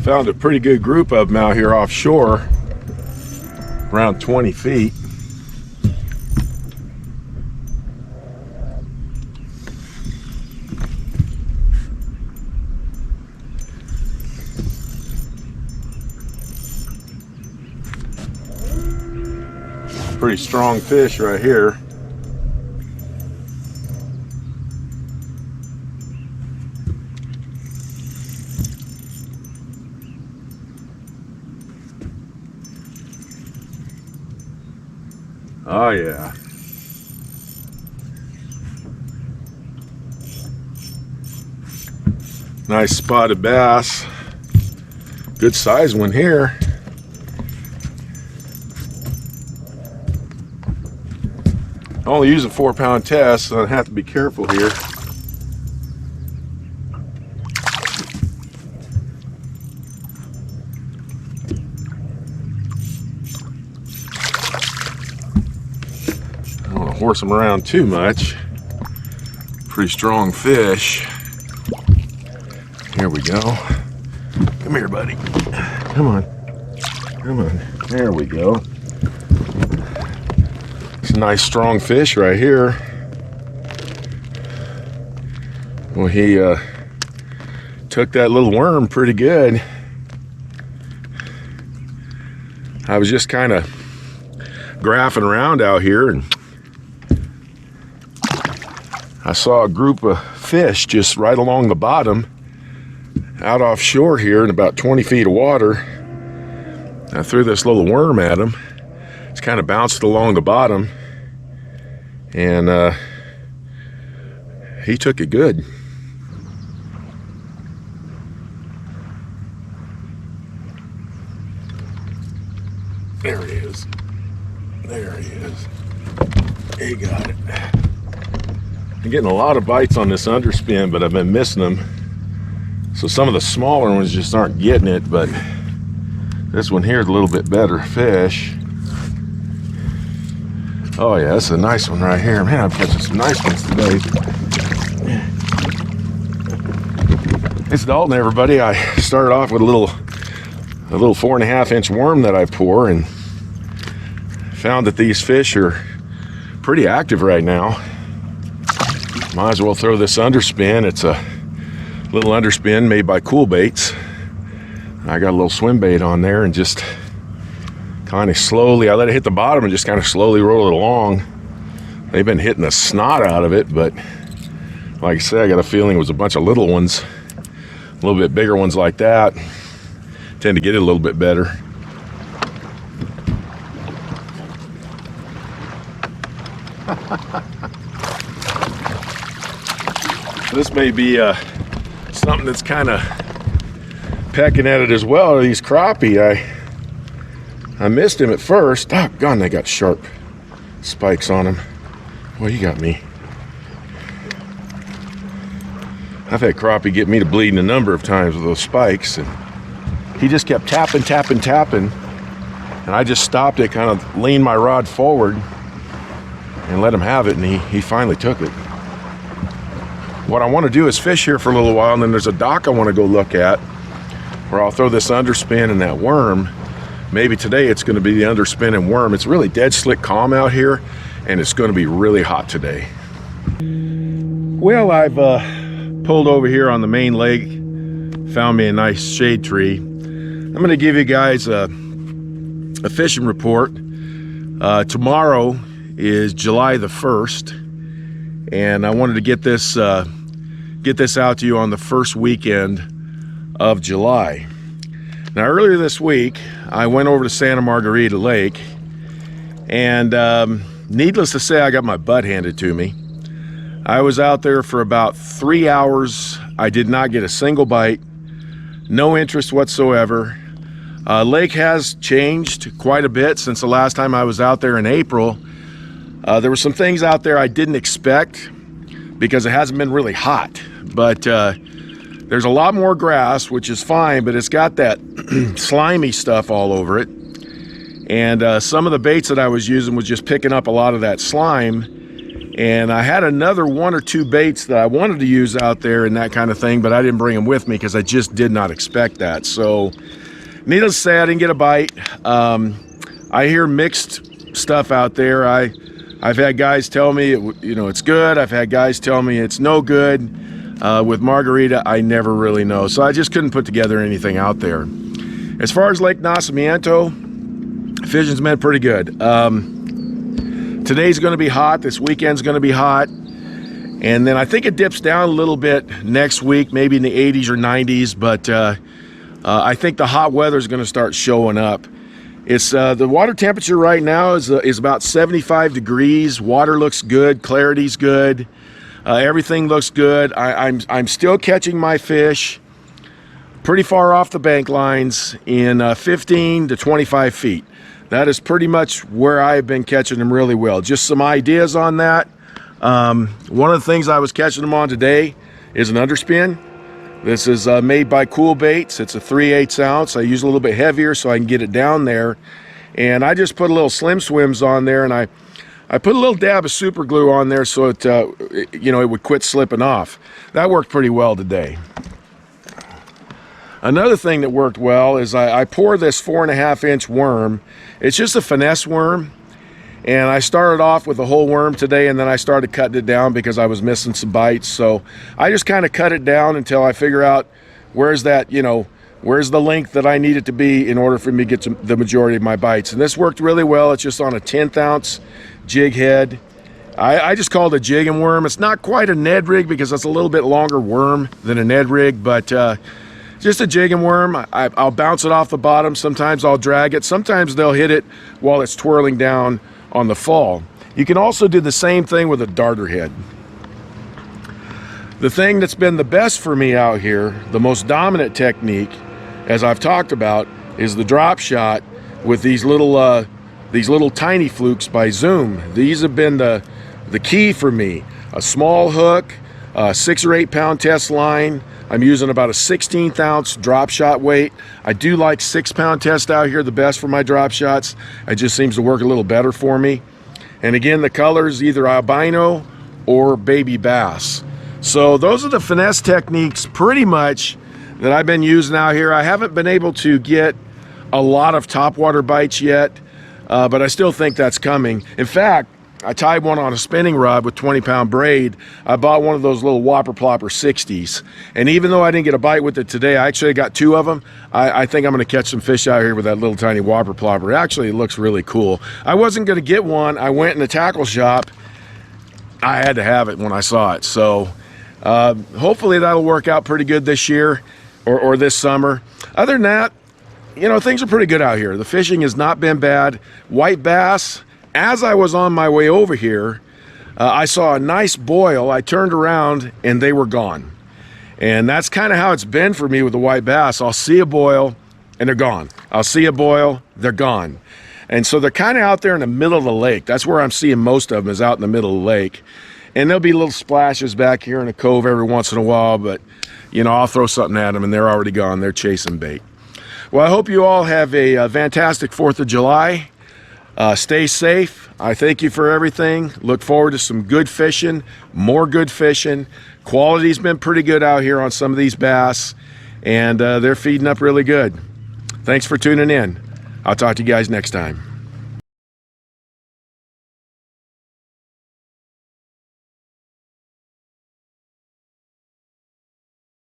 Found a pretty good group of them out here offshore, around 20 feet. Pretty strong fish right here. Oh yeah. Nice spotted bass. Good size one here. I only use a 4-pound test, so I have to be careful here. I don't want to horse them around too much. Pretty strong fish. Here we go. Come here, buddy. Come on. Come on. There we go. It's a nice strong fish right here. Well, he took that little worm pretty good. I was just kind of graphing around out here and I saw a group of fish just right along the bottom out offshore here in about 20 feet of water. I threw this little worm at him. It's kind of bounced along the bottom and he took it good. There he is. There he is. He got it. I'm getting a lot of bites on this underspin, but I've been missing them. So some of the smaller ones just aren't getting it, but this one here is a little bit better fish. Oh yeah, that's a nice one right here. Man, I'm catching some nice ones today. It's Dalton, everybody. I started off with a little 4.5-inch worm that I pour and found that these fish are pretty active right now. Might as well throw this underspin. It's a little underspin made by Cool Baits. I got a little swim bait on there and just kind of slowly, I let it hit the bottom and just kind of slowly roll it along. They've been hitting the snot out of it, but like I said, I got a feeling it was a bunch of little ones. A little bit bigger ones like that tend to get it a little bit better. This may be something that's kind of pecking at it as well. These crappie, I missed him at first. Doggone, they got sharp spikes on them. Well, you got me. I've had crappie get me to bleeding a number of times with those spikes, and he just kept tapping, and I just stopped it, kind of leaned my rod forward and let him have it, and he finally took it. What I want to do is fish here for a little while, and then there's a dock I want to go look at where I'll throw this underspin and that worm. Maybe today it's going to be the underspin and worm. It's really dead slick calm out here, and it's going to be really hot today. Well, I've pulled over here on the main lake, found me a nice shade tree. I'm going to give you guys a fishing report. Tomorrow is July the 1st, and I wanted to get this out to you on the first weekend of July. Now, earlier this week, I went over to Santa Margarita Lake, and needless to say, I got my butt handed to me. I was out there for about 3 hours. I did not get a single bite, no interest whatsoever. Lake has changed quite a bit since the last time I was out there in April. There were some things out there I didn't expect because it hasn't been really hot, but there's a lot more grass, which is fine, but it's got that slimy stuff all over it. And some of the baits that I was using was just picking up a lot of that slime, And I had another 1 or 2 baits that I wanted to use out there and that kind of thing, but I didn't bring them with me because I just did not expect that. So needless to say, I didn't get a bite. I hear mixed stuff out there. I've had guys tell me, it's good. I've had guys tell me it's no good. With Margarita, I never really know. So I just couldn't put together anything out there. As far as Lake Nacimiento, fishing's been pretty good. Today's going to be hot. This weekend's going to be hot. And then I think it dips down a little bit next week, maybe in the 80s or 90s. But I think the hot weather is going to start showing up. It's the water temperature right now is about 75 degrees. Water looks good. Clarity's good. Everything looks good. I'm still catching my fish pretty far off the bank lines in 15 to 25 feet. That is pretty much where I've been catching them really well. Just some ideas on that. One of the things I was catching them on today is an underspin. This is made by Cool Baits. It's a 3/8 ounce. I use a little bit heavier so I can get it down there. And I just put a little Slim Swims on there, and I put a little dab of super glue on there so it would quit slipping off. That worked pretty well today. Another thing that worked well is I pour this 4.5-inch worm. It's just a finesse worm, and I started off with a whole worm today, and then I started cutting it down because I was missing some bites. So I just kind of cut it down until I figure out where's the length that I need it to be in order for me to get the majority of my bites. And this worked really well. It's just on a 1/10 ounce jig head. I just call it a jigging worm. It's not quite a Ned rig because it's a little bit longer worm than a Ned rig, but just a jigging worm. I'll bounce it off the bottom. Sometimes I'll drag it. Sometimes they'll hit it while it's twirling down on the fall. You can also do the same thing with a darter head. The thing that's been the best for me out here, the most dominant technique, as I've talked about, is the drop shot with these little tiny flukes by Zoom. These have been the key for me. A small hook, a 6 or 8 pound test line. I'm using about a 1/16 ounce drop shot weight. I do like 6 pound test out here the best for my drop shots. It just seems to work a little better for me. And again, the color's either albino or baby bass. So those are the finesse techniques pretty much that I've been using out here. I haven't been able to get a lot of topwater bites yet, but I still think that's coming. In fact, I tied one on a spinning rod with 20-pound braid. I bought one of those little Whopper Plopper 60s. And even though I didn't get a bite with it today, I actually got 2 of them. I think I'm going to catch some fish out here with that little tiny Whopper Plopper. Actually, it looks really cool. I wasn't going to get one. I went in the tackle shop. I had to have it when I saw it. So hopefully that'll work out pretty good this year or this summer. Other than that, things are pretty good out here. The fishing has not been bad. White bass. As I was on my way over here, I saw a nice boil. I turned around and they were gone. And that's kind of how it's been for me with the white bass. I'll see a boil and they're gone. I'll see a boil, they're gone. And so they're kind of out there in the middle of the lake. That's where I'm seeing most of them, is out in the middle of the lake. And there'll be little splashes back here in a cove every once in a while, but I'll throw something at them and they're already gone. They're chasing bait. Well, I hope you all have a fantastic 4th of July. Stay safe. I thank you for everything. Look forward to some good fishing, more good fishing. Quality's been pretty good out here on some of these bass, and they're feeding up really good. Thanks for tuning in. I'll talk to you guys next time.